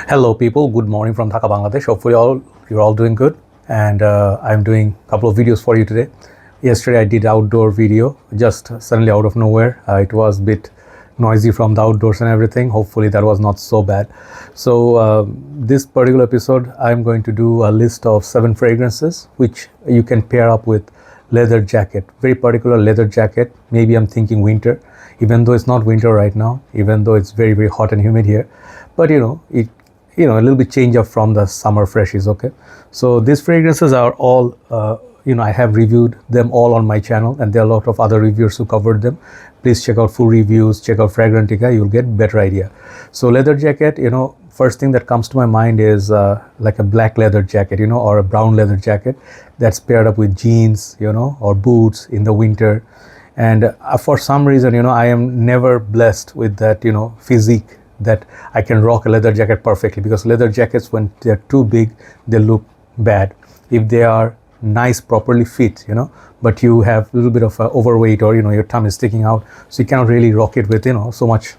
Hello people, good morning from Dhaka, Bangladesh. Hopefully you're all doing good, and I'm doing a couple of videos for you today. Yesterday I did outdoor video, just suddenly out of nowhere. It was a bit noisy from the outdoors and everything. Hopefully that was not so bad. So this particular episode I'm going to do a list of 7 fragrances which you can pair up with leather jacket, very particular leather jacket. Maybe I'm thinking winter, even though it's not winter right now, even though it's very hot and humid here, but a little bit change up from the summer freshies. Okay, so these fragrances are all I have reviewed them all on my channel, and there are a lot of other reviewers who covered them. Please check out full reviews, check out Fragrantica, you'll get better idea. So leather jacket, first thing that comes to my mind is like a black leather jacket, or a brown leather jacket that's paired up with jeans, or boots in the winter. And for some reason, I am never blessed with that, physique that I can rock a leather jacket perfectly, because leather jackets, when they're too big, they look bad. If they are nice, properly fit, but you have a little bit of overweight, or your tongue is sticking out, so you cannot really rock it with so much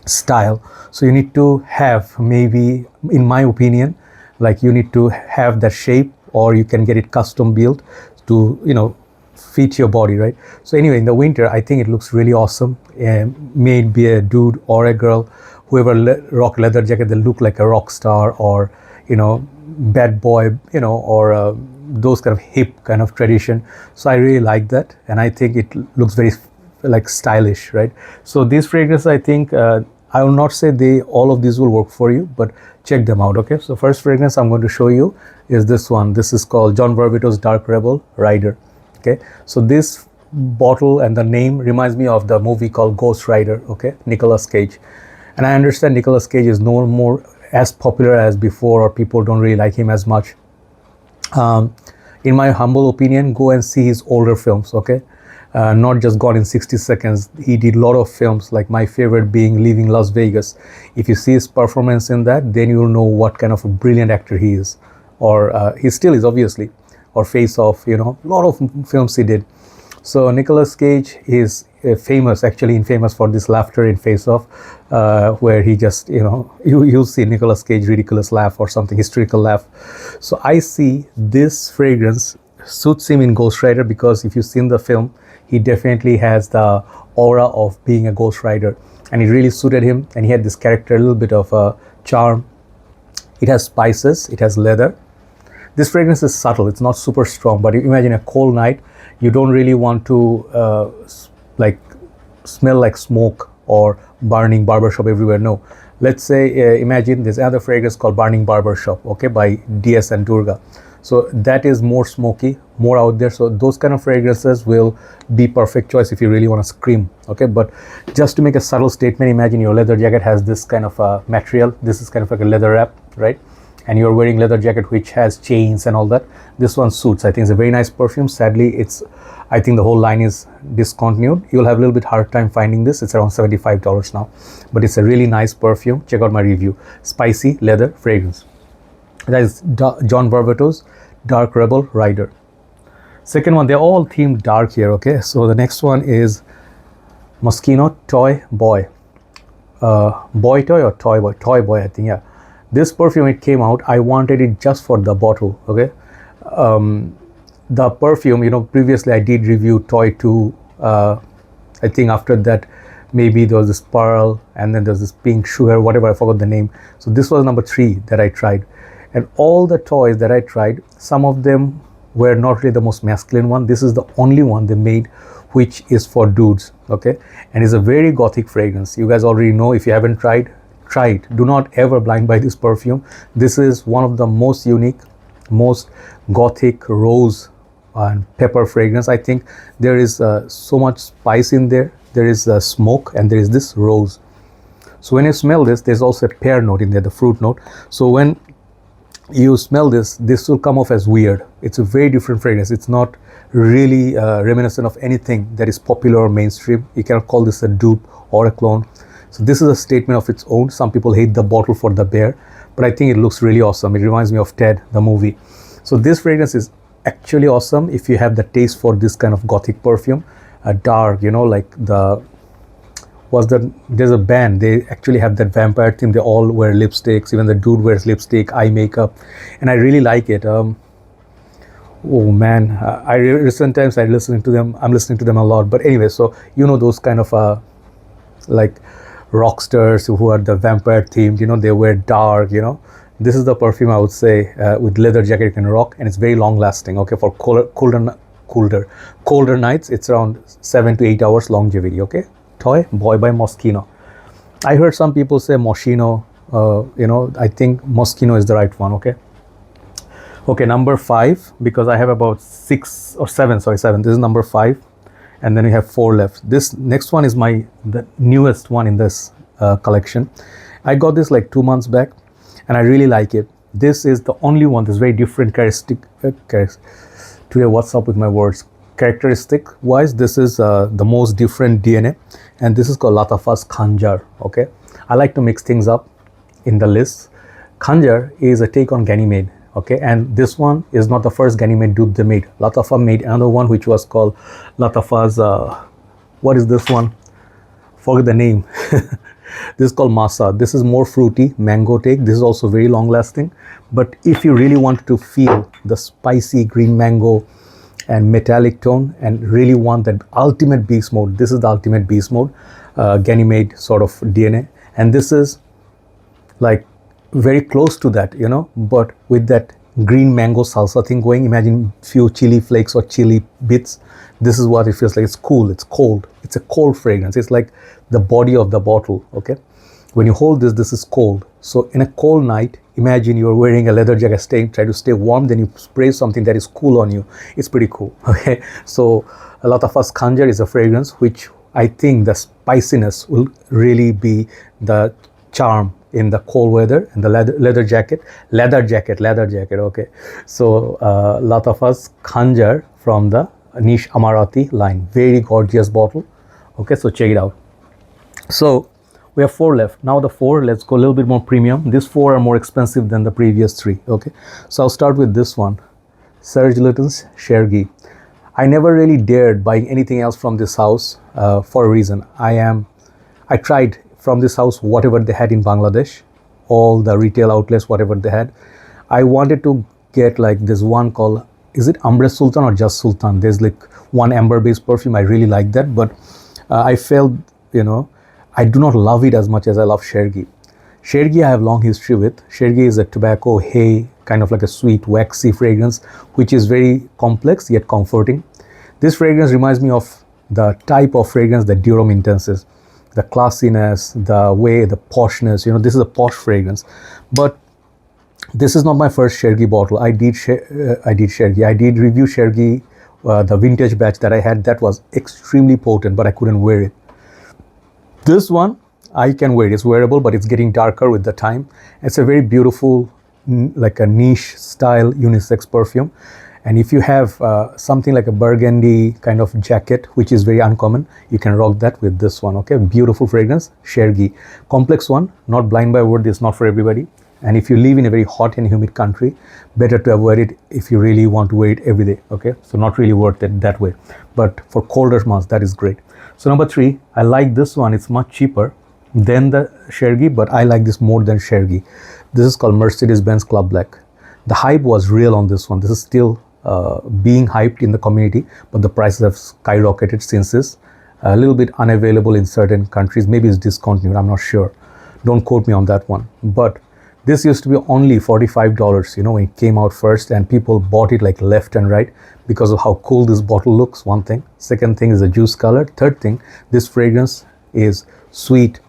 style. So you need to have, maybe in my opinion, like you need to have that shape, or you can get it custom built to fit your body, right? So anyway, in the winter I think it looks really awesome. May it be a dude or a girl, whoever rock leather jacket, they look like a rock star, or bad boy, or those kind of hip kind of tradition. So I really like that, and I think it looks very like stylish, right? So these fragrances, I think I will not say all of these will work for you, but check them out. Okay, so first fragrance I'm going to show you is this one. This is called John Varvatos Dark Rebel Rider. Okay, so this bottle and the name reminds me of the movie called Ghost Rider. Okay, Nicolas Cage. And I understand Nicolas Cage is no more as popular as before, or people don't really like him as much. In my humble opinion, go and see his older films, okay? Not just Gone in 60 Seconds. He did a lot of films, like my favorite being Leaving Las Vegas. If you see his performance in that, then you will know what kind of a brilliant actor he is. Or he still is, obviously. Or Face Off, a lot of films he did. So Nicolas Cage is famous for this laughter in Face Off, where he just, you'll see Nicolas Cage ridiculous laugh or something, hysterical laugh. So I see this fragrance suits him in Ghost Rider, because if you've seen the film, he definitely has the aura of being a Ghost Rider, and it really suited him, and he had this character, a little bit of a charm. It has spices, it has leather. This fragrance is subtle, it's not super strong, but you imagine a cold night, you don't really want to smell like smoke or burning barbershop everywhere. No, let's say imagine there's another fragrance called Burning Barbershop, okay, by DS and Durga. So that is more smoky, more out there. So those kind of fragrances will be perfect choice if you really want to scream, okay? But just to make a subtle statement, imagine your leather jacket has this kind of material. This is kind of like a leather wrap, right? And you're wearing leather jacket which has chains and all that. This one suits. I think it's a very nice perfume. Sadly, I think the whole line is discontinued. You'll have a little bit hard time finding this. It's around $75 now, but it's a really nice perfume. Check out my review. Spicy leather fragrance. That is John Varvatos Dark Rebel Rider. Second one, they're all themed dark here. Okay, so the next one is Moschino Boy Toy, or Toy Boy, I think. Yeah, this perfume, it came out, I wanted it just for the bottle. Okay, the perfume, previously I did review Toy 2. I think after that maybe there was this pearl, and then there's this pink sugar, whatever, I forgot the name. So this was number 3 that I tried. And all the toys that I tried, some of them were not really the most masculine one. This is the only one they made which is for dudes, okay? And it's a very gothic fragrance. You guys already know. If you haven't tried, try it. Do not ever blind buy this perfume. This is one of the most unique, most gothic rose and pepper fragrance. I think there is so much spice in there. There is smoke, and there is this rose. So when you smell this, there's also a pear note in there, the fruit note. So when you smell this will come off as weird. It's a very different fragrance. It's not really reminiscent of anything that is popular or mainstream. You cannot call this a dupe or a clone. So this is a statement of its own. Some people hate the bottle for the bear, but I think it looks really awesome. It reminds me of Ted, the movie. So this fragrance is actually awesome if you have the taste for this kind of gothic perfume. Dark, like the was that there's a band, they actually have that vampire theme. They all wear lipsticks, even the dude wears lipstick, eye makeup, and I really like it. Oh man, I recent times I'm listening to them a lot. But anyway, so you know those kind of like rock stars who are the vampire themed, you know, they wear dark, you know. This is the perfume I would say with leather jacket you can rock, and it's very long lasting. Okay, for colder nights, it's around 7 to 8 hours longevity. Okay, Toy Boy by Moschino. I heard some people say Moschino, you know, I think Moschino is the right one. Okay, number 5, because I have about 6 or 7, sorry, 7. This is number 5, and then we have 4 left. This next one is the newest one in this collection. I got this like 2 months back, and I really like it. This is the only one that's very different today what's up with my words? Characteristic wise, this is the most different DNA, and this is called Latafas Khanjar. Okay, I like to mix things up in the list. Khanjar is a take on Ganymede. Okay, and this one is not the first Ganymede dupe they made. Latafa made another one which was called Latafas, what is this one? Forget the name. This is called Masa. This is more fruity, mango take. This is also very long lasting. But if you really want to feel the spicy green mango and metallic tone and really want that ultimate beast mode, this is the ultimate beast mode, Ganymede sort of DNA. And this is like very close to that, you know, but with that green mango salsa thing going. Imagine few chili flakes or chili bits. This is what it feels like. It's cool, it's cold, it's a cold fragrance. It's like the body of the bottle. Okay, when you hold this is cold. So in a cold night, imagine you're wearing a leather jacket, try to stay warm, then you spray something that is cool on you. It's pretty cool. Okay, so Latafas Khanjar is a fragrance which I think the spiciness will really be the charm in the cold weather, and the leather jacket. Okay, so Latafas Khanjar from the Niche Amarati line, very gorgeous bottle. Okay, so check it out. So we have 4 left. Now the 4, let's go a little bit more premium. These 4 are more expensive than the previous 3. Okay, so I'll start with this one, Serge Lutens Chergui. I never really dared buying anything else from this house for a reason. I tried from this house whatever they had in Bangladesh, all the retail outlets, whatever they had. I wanted to get like this one called, is it Ambre Sultan or just Sultan? There's like one amber based perfume. I really like that, but I felt, you know, I do not love it as much as I love Chergui. Chergui I have long history with. Chergui is a tobacco hay, kind of like a sweet waxy fragrance, which is very complex yet comforting. This fragrance reminds me of the type of fragrance that Durum Intense is. The classiness, the way, the poshness, you know, this is a posh fragrance. But this is not my first Chergui bottle. I did Chergui. I did review Chergui, the vintage batch that I had. That was extremely potent, but I couldn't wear it. This one, I can wear it. It's wearable, but it's getting darker with the time. It's a very beautiful, like a niche style unisex perfume. And if you have something like a burgundy kind of jacket, which is very uncommon, you can rock that with this one. Okay, beautiful fragrance, Chergui. Complex one, not blind by word, it's not for everybody. And if you live in a very hot and humid country, better to avoid it if you really want to wear it every day. Okay, so not really worth it that way. But for colder months, that is great. So number 3, I like this one. It's much cheaper than the Chergui, but I like this more than Chergui. This is called Mercedes-Benz Club Black. The hype was real on this one. This is still being hyped in the community, but the prices have skyrocketed since this. A little bit unavailable in certain countries. Maybe it's discontinued, I'm not sure. Don't quote me on that one. But this used to be only $45, you know, when it came out first, and people bought it like left and right because of how cool this bottle looks, one thing. Second thing is the juice color. Third thing, this fragrance is sweet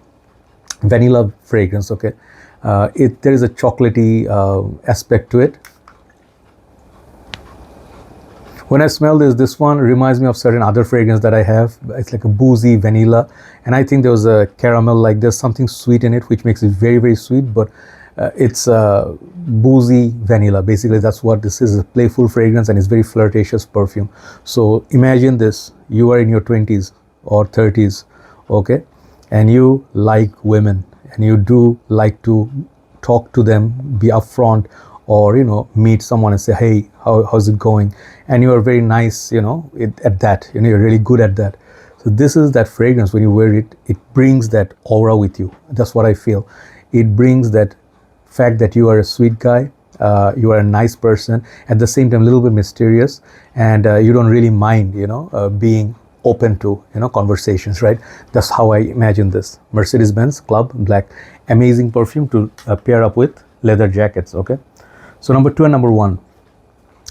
vanilla fragrance. Okay, there is a chocolatey aspect to it. When I smell this one reminds me of certain other fragrance that I have. It's like a boozy vanilla, and I think there was a caramel, like there's something sweet in it which makes it very, very sweet, but it's a boozy vanilla. Basically, that's what this is, a playful fragrance, and it's very flirtatious perfume. So imagine this, you are in your 20s or 30s, okay, and you like women, and you do like to talk to them, be upfront, or, you know, meet someone and say, hey, how's it going? And you are very nice, you know, at that, you know, you're really good at that. So this is that fragrance. When you wear it, it brings that aura with you. That's what I feel. It brings that fact that you are a sweet guy, you are a nice person, at the same time a little bit mysterious, and you don't really mind, being open to, conversations, right? That's how I imagine this. Mercedes-Benz Club Black, amazing perfume to pair up with leather jackets. Okay, so number 2 and number 1.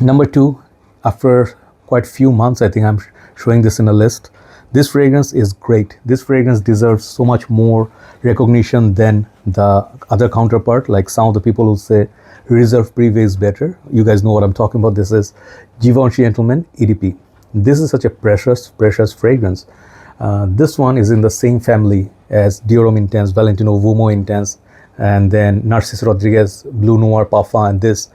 Number 2, after quite few months, I think I'm showing this in a list. This fragrance is great. This fragrance deserves so much more recognition than the other counterpart. Like some of the people who say Reserve Privé is better. You guys know what I'm talking about. This is Givenchy Gentleman EDP. This is such a precious fragrance. This one is in the same family as Dior Intense, Valentino Vumo Intense, and then Narcisse Rodriguez Blue Noir Parfum, and this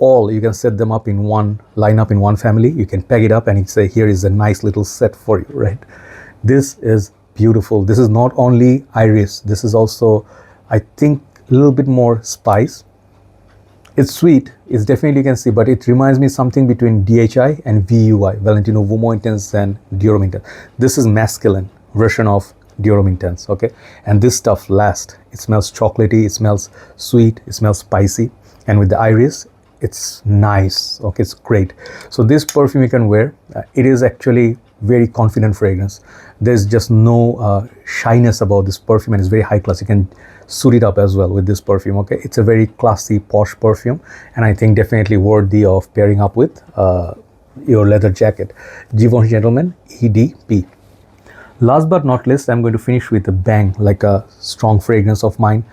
all, you can set them up in one lineup, in one family. You can pack it up and you say, here is a nice little set for you, right? This is beautiful. This is not only iris, this is also, I think, a little bit more spice. It's sweet, it's definitely, you can see, but it reminds me something between DHI and VUI, Valentino Vumo Intense and Dior Intense. This is masculine version of Dior Intense, okay? And this stuff lasts. It smells chocolatey, it smells sweet, it smells spicy, and with the iris, it's nice. Okay, it's great. So this perfume you can wear. It is actually very confident fragrance. There's just no shyness about this perfume, and it's very high class. You can suit it up as well with this perfume. Okay, it's a very classy, posh perfume, and I think definitely worthy of pairing up with your leather jacket. Givenchy Gentleman EDP. Last but not least, I'm going to finish with a bang, like a strong fragrance of mine.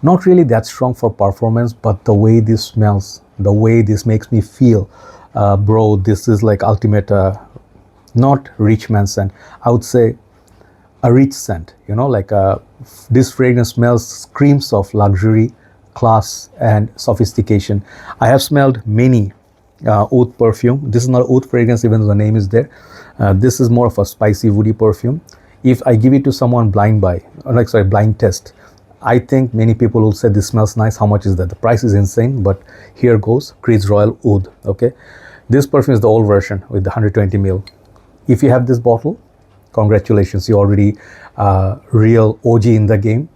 Not really that strong for performance, but the way this smells, the way this makes me feel, bro, this is like ultimate, not rich man scent. I would say a rich scent, like this fragrance smells, screams of luxury, class, and sophistication. I have smelled many oud perfume. This is not oud fragrance, even though the name is there. This is more of a spicy, woody perfume. If I give it to someone blind test, I think many people will say this smells nice. How much is that? The price is insane, but here goes. Creed's Royal Oud. Okay, this perfume is the old version with the 120 ml. If you have this bottle, congratulations, you're already real OG in the game.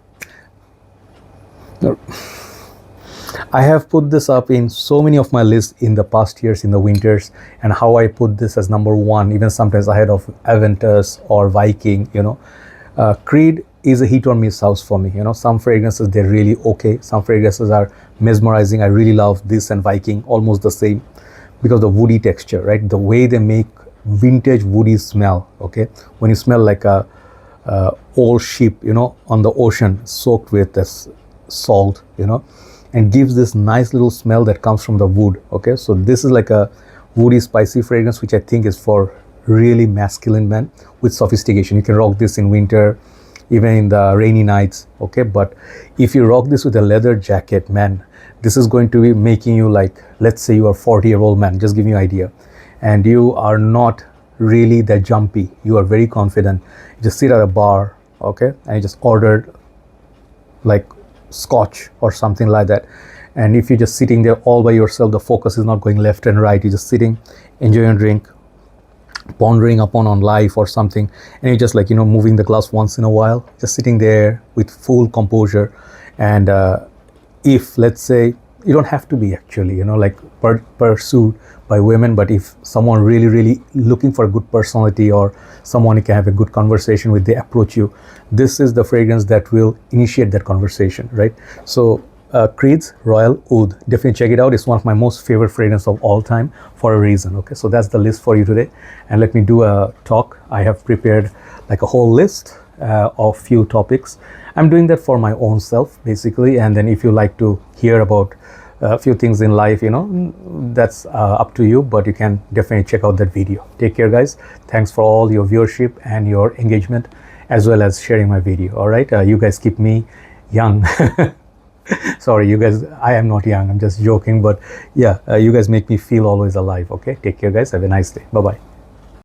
I have put this up in so many of my lists in the past years, in the winters, and how I put this as number 1, even sometimes ahead of Aventus or Viking. Creed is a hit or miss house for me. Some fragrances, they're really okay. Some fragrances are mesmerizing. I really love this and Viking, almost the same, because the woody texture, right? The way they make vintage woody smell. Okay, when you smell like a old ship, on the ocean, soaked with this salt, and gives this nice little smell that comes from the wood. Okay, so this is like a woody, spicy fragrance, which I think is for really masculine men with sophistication. You can rock this in winter, even in the rainy nights. Okay, but if you rock this with a leather jacket, man, this is going to be making you like, let's say you are 40-year-old man, just giving you an idea, and you are not really that jumpy, you are very confident. You just sit at a bar, okay, and you just ordered like scotch or something like that, and if you're just sitting there all by yourself, the focus is not going left and right, you're just sitting, enjoying a drink, pondering upon on life or something, and you're just like, moving the glass once in a while, just sitting there with full composure. And if, let's say, you don't have to be actually, like pursued by women, but if someone really looking for a good personality, or someone you can have a good conversation with, they approach you, this is the fragrance that will initiate that conversation, right? So Creed's Royal Oud, definitely check it out. It's one of my most favorite fragrance of all time for a reason. Okay, so that's the list for you today, and let me do a talk. I have prepared like a whole list of few topics. I'm doing that for my own self basically, and then if you like to hear about a few things in life, that's up to you, but you can definitely check out that video. Take care, guys. Thanks for all your viewership and your engagement, as well as sharing my video. All right, you guys keep me young. Sorry, you guys, I am not young, I'm just joking, but yeah, you guys make me feel always alive. Okay, take care, guys. Have a nice day. Bye bye.